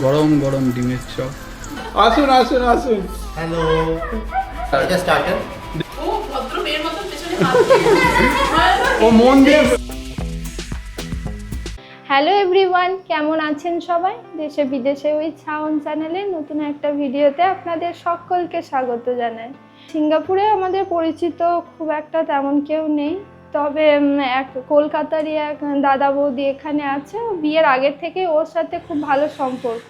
গরম গরম ডিমের চপ। আসুন আসুন আসুন। হ্যালো, এটা স্টার্টার। ও ভদ্র মেয়ের মতন পেছনে হাত দিয়ে ও মন দিয়ে হ্যালো এভরিওয়ান, কেমন আছেন সবাই? দেশে বিদেশে ওই ছাউন চ্যানেলের নতুন একটা ভিডিওতে আপনাদের সকলকে স্বাগত জানাই। সিঙ্গাপুরে আমাদের পরিচিত খুব একটা তেমন কেউ নেই, তবে এক কলকাতারই এক দাদা বৌদি এখানে আছে। বিয়ের আগের থেকে ওর সাথে খুব ভালো সম্পর্ক।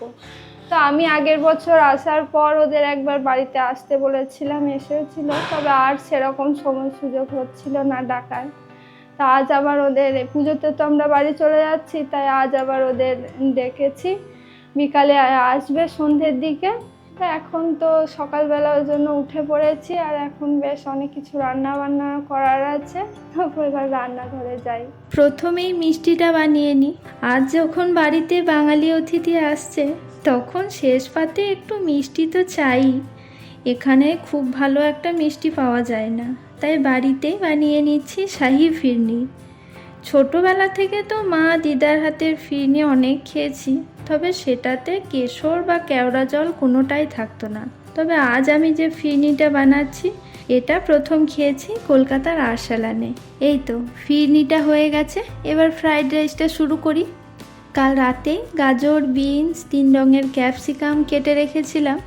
তো আমি আগের বছর আসার পর ওদের একবার বাড়িতে আসতে বলেছিলাম, এসেছিল, তবে আর সেরকম সময় সুযোগ হচ্ছিল না ডাকার। তা আজ আবার ওদের পুজোতে তো আমরা বাড়ি চলে যাচ্ছি, তাই আজ আবার ওদের ডেকেছি। বিকালে আসবে সন্ধ্যের দিকে। তা এখন তো সকালবেলা ওই জন্য উঠে পড়েছি, আর এখন বেশ অনেক কিছু রান্না বান্না করার আছে। তারপর এবার রান্নাঘরে যাই। প্রথমেই মিষ্টিটা বানিয়ে নিই। আজ যখন বাড়িতে বাঙালি অতিথি আসছে, তখন শেষ পাতে একটু মিষ্টি তো চাই। এখানে খুব ভালো একটা মিষ্টি পাওয়া যায় না, তাই বাড়িতেই বানিয়ে নিচ্ছি শাহি ফিরনি। ছোটোবেলা থেকে তো মা দিদার হাতের ফিরনি অনেক খেয়েছি, তবে সেটাতে কেশর বা কেওড়া জল কোনোটাই থাকতো না। তবে আজ আমি যে ফিরনিটা বানাচ্ছি, এটা প্রথম খেয়েছি কলকাতার আরসালানে। এই তো ফিরনিটা হয়ে গেছে, এবার ফ্রাইড রাইসটা শুরু করি। কাল রাতে গাজর, বিনস, 3 রঙের ক্যাপসিকাম কেটে রেখেছিলাম।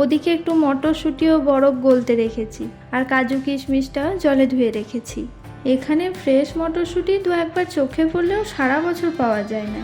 ওদিকে একটু মটরশুঁটিও বরফ গলতে রেখেছি, আর কাজু কিশমিশটাও জলে ধুয়ে রেখেছি। এখানে ফ্রেশ মটরশুঁটি 2-1বার চোখে পড়লেও সারা বছর পাওয়া যায় না,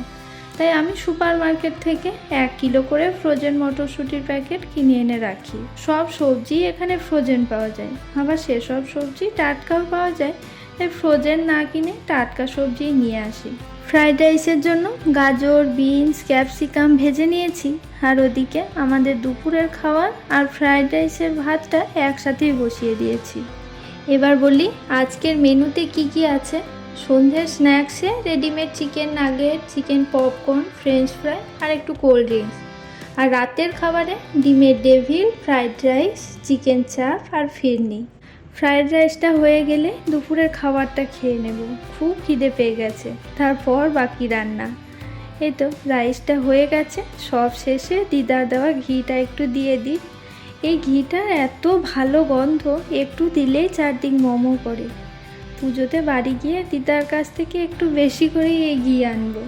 তাই আমি সুপার মার্কেট থেকে 1 কিলো করে ফ্রোজেন মটরশুঁটির প্যাকেট কিনে এনে রাখি। সব সবজি এখানে ফ্রোজেন পাওয়া যায়, আবার সেসব সবজি টাটকাও পাওয়া যায়, তাই ফ্রোজেন না কিনে টাটকা সবজি নিয়ে আসি। ফ্রাইড রাইসের জন্য গাজর, বিনস, ক্যাপসিকাম ভেজে নিয়েছি, আর ওদিকে আমাদের দুপুরের খাবার আর ফ্রাইড রাইসের ভাতটা একসাথেই বসিয়ে দিয়েছি। এবার বলি আজকের মেনুতে কি কি আছে। সন্ধ্যের স্ন্যাক্সে readymade chicken nugget, chicken popcorn, French fry আর একটু কোল্ড ড্রিঙ্কস। আর রাতের খাবারে ডিমের ডেভিল, ফ্রাইড রাইস, চিকেন চাপ আর ফিরনি। ফ্রাইড রাইসটা হয়ে গেলে দুপুরের খাবারটা খেয়ে নেব, খুব খিদে পেয়ে গেছে। তারপর বাকি রান্না। এই তো রাইসটা হয়ে গেছে, সব শেষে দিদার দেওয়া ঘিটা একটু দিয়ে দিই। এই ঘিটার এত ভালো গন্ধ, একটু দিলেই চারদিক মোমো করে। পুজোতে বাড়ি গিয়ে দিদার কাছ থেকে একটু বেশি করেই এই ঘি আনবো।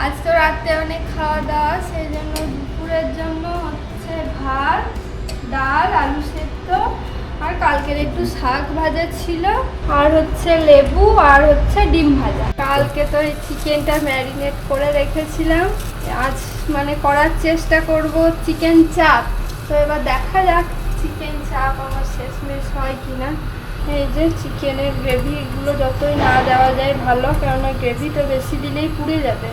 আজ তো রাতে অনেক খাওয়া দাওয়া, সেই জন্য দুপুরের জন্য হচ্ছে ভাত, ডাল, আলু সেদ্ধ, আর কালকের একটু শাক ভাজা ছিল, আর হচ্ছে লেবু, আর হচ্ছে ডিম ভাজা। কালকে তো এই চিকেনটা ম্যারিনেট করে রেখেছিলাম, আজ মানে করার চেষ্টা করব চিকেন চাপ। তো এবার দেখা যাক চিকেন চাপ আমার শেষমেশ হয় কিনা। এই যে চিকেনের গ্রেভিগুলো যতই না দেওয়া যায় ভালো, কেননা গ্রেভিটা বেশি দিলেই পুড়ে যাবে।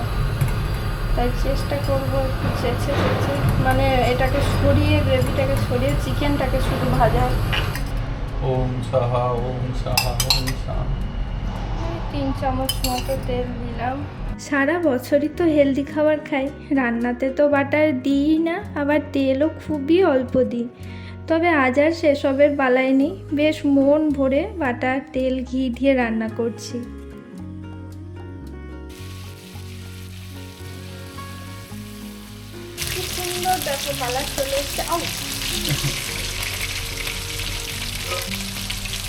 তাই চেষ্টা করবো একটু চেঁচে মানে এটাকে সরিয়ে, গ্রেভিটাকে সরিয়ে চিকেনটাকে শুধু ভাজা। ওম সাহা ওম সাহা ওম সাহা। 3 চামচ মতো তেল দিলাম। সারা বছরই তো হেলদি খাবার খাই, রান্নাতে তো বাটার দিই না, আবার তেলও খুবই অল্প দিই। তবে আজ আর সেসবের বালাই নেই, বেশ মন ভরে বাটার, তেল, ঘি দিয়ে রান্না করছি। খুব সুন্দর দেখো কালার চলে এসছে।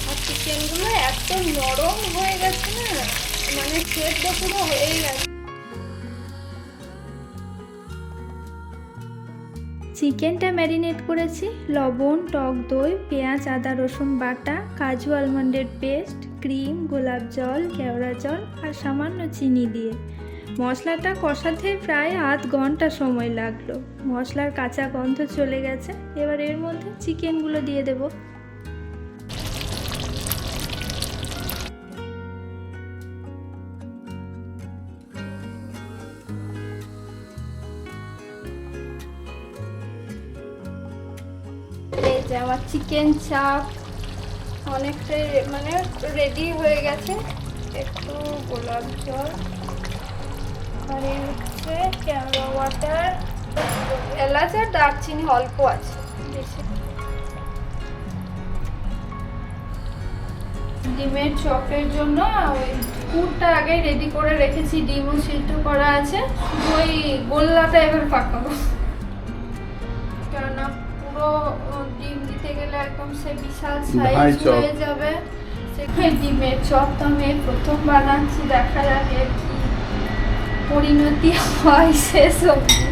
আর চিকেনগুলো এত নরম হয়ে গেছে না, মানে সেদ্ধ পুরো হয়ে গেছে। চিকেনটা ম্যারিনেট করেছি লবণ, টক দই, পেঁয়াজ, আদা রসুন বাটা, কাজু আলমন্ডের পেস্ট, ক্রিম, গোলাপ জল, কেওড়া জল আর সামান্য চিনি দিয়ে। মশলাটা কষাতে প্রায় আধ ঘন্টা সময় লাগলো। মশলার কাঁচা গন্ধ চলে গেছে, এবার এর মধ্যে চিকেনগুলো দিয়ে দেবো। এই যে আমার চিকেন চাপ অনেকটাই মানে রেডি হয়ে গেছে। একটু গোলাপ জল, আর এই হচ্ছে কেওড়া ওয়াটার, এলাচ আর দারচিনি অল্প আছে, বেশি ডিমের চপের জন্য ওই পুরটা আগে রেডি করে রেখেছি, ডিমও সিদ্ধ করা আছে, শুধু ওই গোল্লাটা এবার পাকাবো। কেননা পুরো ডিম দিতে গেলে একদম সে বিশাল সাইজ হয়ে যাবে। সেখানে ডিমের চপ তো আমি প্রথম বানাচ্ছি, দেখা যাক এর কি পরিণতি হয় শেষ অবধি।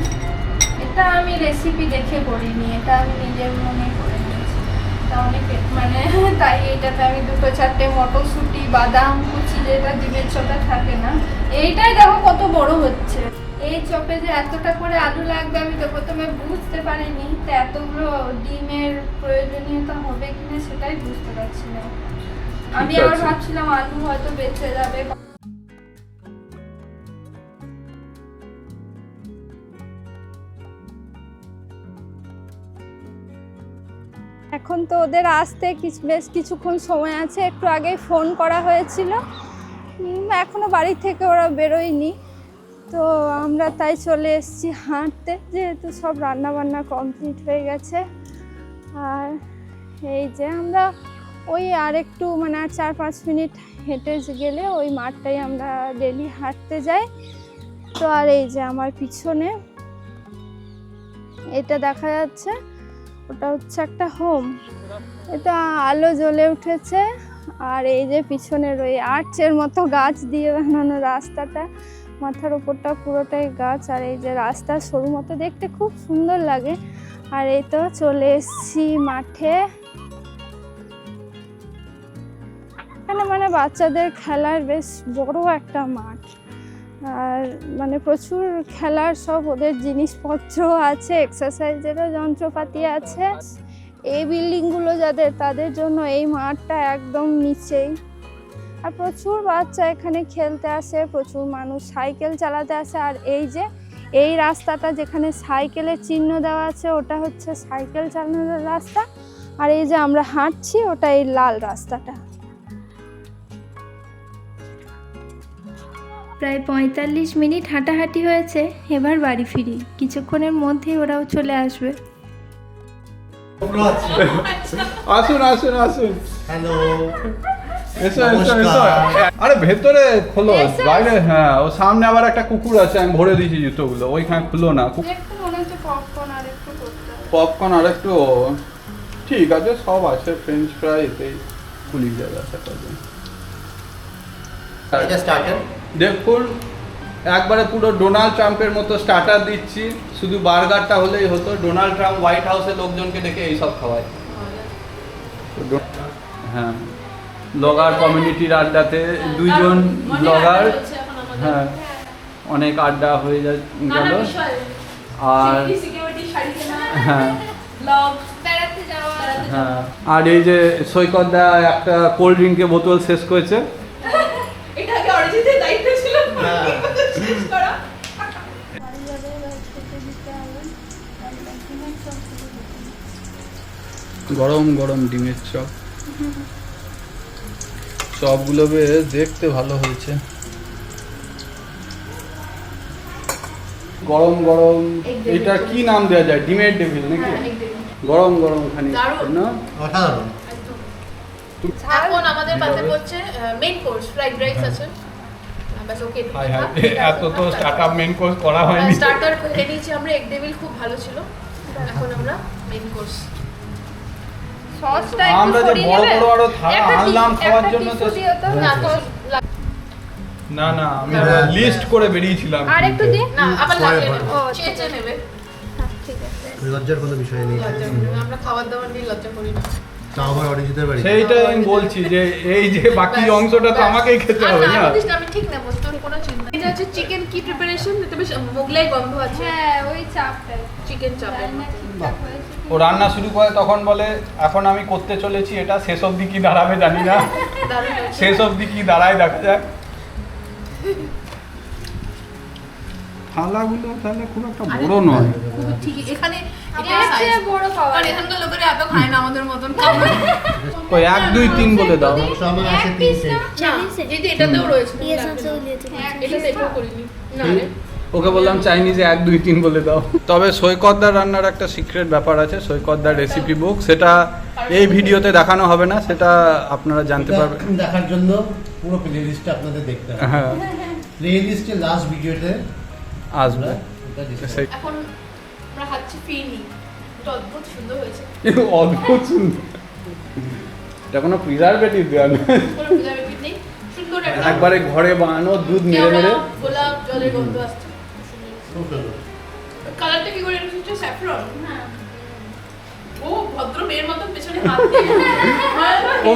এটা আমি রেসিপি দেখে করিনি, এটা আমি নিজের মনে করে নিয়েছি। তা অনেকে মানে তাই এটাতে আমি 2-4টে মটরশুঁটি, বাদাম কুচি, যেটা ডিমের চপে থাকে না, এইটাই দেখো কত বড় হচ্ছে। এই চপে যে এতটা করে আলু লাগবে আমি তো প্রথমে বুঝতে পারিনি, তো এতগুলো ডিমের প্রয়োজনীয়তা হবে কিনা সেটাই বুঝতে পারছি না। আমি আবার ভাবছিলাম আলু হয়তো বেঁচে যাবে। এখন তো ওদের আসতে বেশ কিছুক্ষণ সময় আছে, একটু আগেই ফোন করা হয়েছিল, এখনো বাড়ি থেকে ওরা বেরোয়নি। তো আমরা তাই চলে এসেছি হাঁটতে, যেহেতু সব রান্না বান্না কমপ্লিট হয়ে গেছে। আর এই যে আমরা ওই আর একটু মানে আর 4-5 মিনিট হেঁটে গেলে ওই মাঠটাই আমরা ডেলি হাঁটতে যাই। তো আর এই যে আমার পিছনে এটা দেখা যাচ্ছে, ওটা হচ্ছে একটা হোম, এটা আলো জ্বলে উঠেছে। আর এই যে পিছনের ওই আর্চের মতো গাছ দিয়ে বানানো রাস্তাটা, মাথার উপরটা পুরোটাই গাছ। আর এই যে রাস্তা সরু মতো, দেখতে খুব সুন্দর লাগে। আর এই তো চলে এসেছি মাঠে, এখানে মানে বাচ্চাদের খেলার বেশ বড় একটা মাঠ। আর মানে প্রচুর খেলার সব ওদের জিনিসপত্র আছে, এক্সারসাইজেরও যন্ত্রপাতি আছে। এই বিল্ডিংগুলো যাদের, তাদের জন্য এই মাঠটা একদম নিচেই। আর প্রচুর বাচ্চা এখানে খেলতে আসে, প্রচুর মানুষ সাইকেল চালাতে আসে। আর এই যে এই রাস্তাটা যেখানে সাইকেলের চিহ্ন দেওয়া আছে, ওটা হচ্ছে সাইকেল চালানোর রাস্তা। আর এই যে আমরা হাঁটছি, ওটা এই লাল রাস্তাটা। প্রায় 45 মিনিট হাঁটাহাঁটি হয়েছে, এবার বাড়ি ফিরি। কিছুক্ষণের মধ্যেই ওরাও চলে আসবে। আসুন আসুন আসুন, হ্যালো। এসো এসো এসো। আরে ভেতরে খোলো, বাইরে। হ্যাঁ, ও সামনে আবার একটা কুকুর আছে, আমি ভরে দিয়েছি জুতোগুলো, ওইখানে খুলো না। একটু মনে হচ্ছে পপকর্ন আর একটু করতে হবে। পপকর্ন আর একটু, ঠিক আছে, সব আছে। ফ্রেঞ্চ ফ্রাই এতেই খুলি যাবে আশা করি। এটা স্টার্টার। দেখুন, একবারে পুরো ডোনাল্ড ট্রাম্পের মতো স্টার্টার দিচ্ছি। শুধু বার্গারটা হলেই হতো। ডোনাল্ড ট্রাম্প হোয়াইট হাউসে লোকজনকে ডেকে এইসব খাওয়ায়। হ্যাঁ, ব্লগার কমিউনিটির আড্ডাতে দুইজন ব্লগার, হ্যাঁ, অনেক আড্ডা হয়ে গেল। আর হ্যাঁ হ্যাঁ, আর এই যে সৈকত দা একটা কোল্ড ড্রিঙ্কের বোতল শেষ করেছে। গরম গরম ডিমের চপ, চপগুলো বেশ দেখতে ভালো হয়েছে। গরম গরম, এটা কি নাম দেওয়া যায়? ডিমের ডেভিল নাকি? গরম গরম খানি না, অসাধারণ। এখন আমাদের পাতে পড়ছে মেইন কোর্স, ফ্রাইড রাইস আছে। বাস ওকে। হাই হাই, এত তো স্টার্টআপ মেন কোর্স করা হয়নি। স্টার্টার খেয়ে নিয়েছি আমরা, এগ ডেভিল খুব ভালো ছিল। এখন আমরা মেইন কোর্স। সসটা আমরা যে বড় বড় আরো আনলাম খাওয়ার জন্য, তো না না, আমি লিস্ট করে বেরিয়েছিলাম। আর একটু দিন না, আবার লাগে না। ও চেয়ে নেবে। ঠিক আছে। লজ্জার কোনো বিষয় নেই। আমরা খাবার দাবার নিয়ে লজ্জা করি না। তা আমার অরিজিতের বাড়ি। সেইটাই আমি বলছি যে এই যে বাকি অংশটা তো আমাকেই খেতে হবে না। আমি ঠিক নেবো, তোর কোনো চিন্তা নেই। এটা হচ্ছে চিকেন কি প্রিপারেশন, এটা বেশ মোগলাই গন্ধ আছে। হ্যাঁ, ওই চাপটা চিকেন চাপের মতো। ও রান্না শুরু করে তখন বলে এখন আমি করতে চলেছি এটা, শেষ অবধি কি দাঁড়াবে জানি না। দারুণ হয়েছে। শেষ অবধি কি দাঁড়ায় দেখা যাক। থালাগুলো তাহলে খুব একটা বড় নয়। খুব ঠিকই এখানে এটা এর চেয়ে বড় পাওয়া আর যায়। এখানকার লোকেরা এত খায় না আমাদের মতন। ওই 1 2 3 বলে দাও। আমার আছে 3 সেট। না, এই যে এটাতেও রয়েছে। ये सबसे लिए थे এটাতে এটাও করিনি। না রে। ওকে বললাম চাইনিজে 1 2 3 বলে দাও। তবে সৈকতদার রান্নার একটা সিক্রেট ব্যাপার আছে, সৈকতদার রেসিপি বুক, সেটা এই ভিডিওতে দেখানো হবে না, সেটা আপনারা জানতে পারবেন। দেখার জন্য পুরো প্লে লিস্টটা আপনাদের দেখতে হবে। হ্যাঁ প্লে লিস্টে লাস্ট ভিডিওতে আসবে। এটা discuss সেই- এখন আমরা খাচ্ছি ফিরনি, এটা অদ্ভুত সুন্দর হয়েছে। অদ্ভুত সুন্দর, এটা কোনো প্রিজারভেটিভ দেওয়া না, কোনো preservative নেই, সুন্দর একটা একবারে ঘরে বানানো দুধ মেরে কেওড়া, মেরে। গোলাপ জলের গন্ধ আসছে। খুব সুন্দর। কালারটা কি করে এসেছে? স্যাফরন। ও ভদ্র মেয়ের মতন পেছনে হাত দিয়ে ও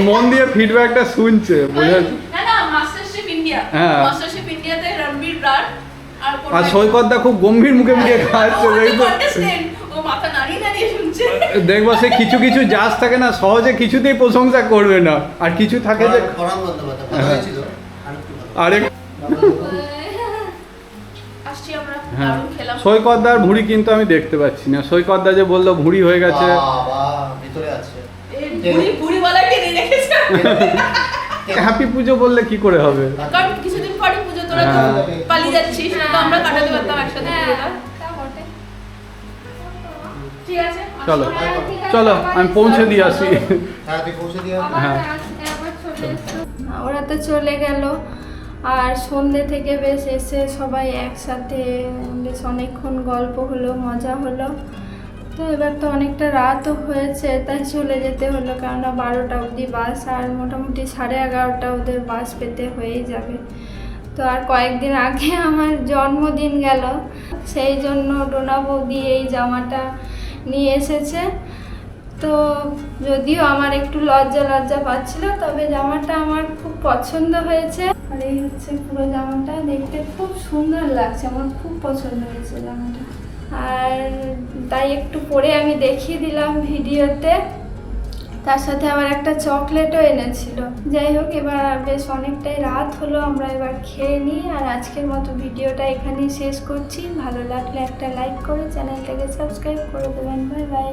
মন দিয়ে ফিডব্যাকটা শুনছে, বুঝে। না না, মাস্টার শেফ ইন্ডিয়া, হ্যাঁ। মাস্টার শেফ ইন্ডিয়াতে রণবীর ব্রার আর সৈকতদা খুব গম্ভীর মুখে মুখে খাচ্ছে, দেখবো ও মাথা নাড়িয়ে নাড়িয়ে শুনছে। দেখবো সে কিছু কিছু জাজ থাকে না, সহজে কিছুতেই প্রশংসা করবে না, আর কিছু থাকে যে ফরান বন্দ্যোপাধ্যায় ভালো হয়েছিল, আরেকটু ভালো। আরেক আসছি আমরা, হ্যাঁ দারুণ খেলাম। সৈকতদার ভুঁড়ি কিন্তু আমি দেখতে পাচ্ছি না। সৈকতদা যে বললো ভুঁড়ি হয়ে গেছে, বাবা, ভিতরে আছে। এই বুড়ি বলা টেনে রেখেছে। হ্যাপি পুজো বললে কি করে হবে? কারণ কিছুদিন পরে পুজো, তোরা তো হ্যাঁ। পালিয়ে যাচ্ছিস, তো আমরা কাটাতে পারতাম একসাথে পুজোটা। ঠিক আছে, চলো ঠিক আছে, চলো আবার আমি পৌঁছে দিয়ে আসি। হ্যাঁ, তুই পৌঁছে দিয়ে আবার হ্যাঁ। আবার চলে এসো। ওরা তো চলে গেল, আর সন্ধ্যে থেকে বেশ এসে সবাই একসাথে বেশ অনেকক্ষণ গল্প হলো, মজা হলো। তো এবার তো অনেকটা রাতও হয়েছে, তাই চলে যেতে হলো, কেননা 12টা অবধি বাস, আর মোটামুটি 11:30 ওদের বাস পেতে হয়েই যাবে। তো আর কয়েকদিন আগে আমার জন্মদিন গেল, সেই জন্য ডোনা বৌদি এই জামাটা নিয়ে এসেছে। তো যদিও আমার একটু লজ্জা পাচ্ছিল, তবে জামাটা আমার খুব পছন্দ হয়েছে। আর এই হচ্ছে পুরো জামাটা, দেখতে খুব সুন্দর লাগছে, আমার খুব পছন্দ হয়েছে জামাটা। আর তাই একটু পরে আমি দেখিয়ে দিলাম ভিডিওতে, তার সাথে আবার একটা চকলেটও এনেছিল। যাই হোক, এবার বেশ অনেকটাই রাত হলো, আমরা এবার খেয়ে নিই। আর আজকের মতো ভিডিওটা এখানেই শেষ করছি। ভালো লাগলে একটা লাইক করে চ্যানেলটাকে সাবস্ক্রাইব করে দেবেন। Bye bye.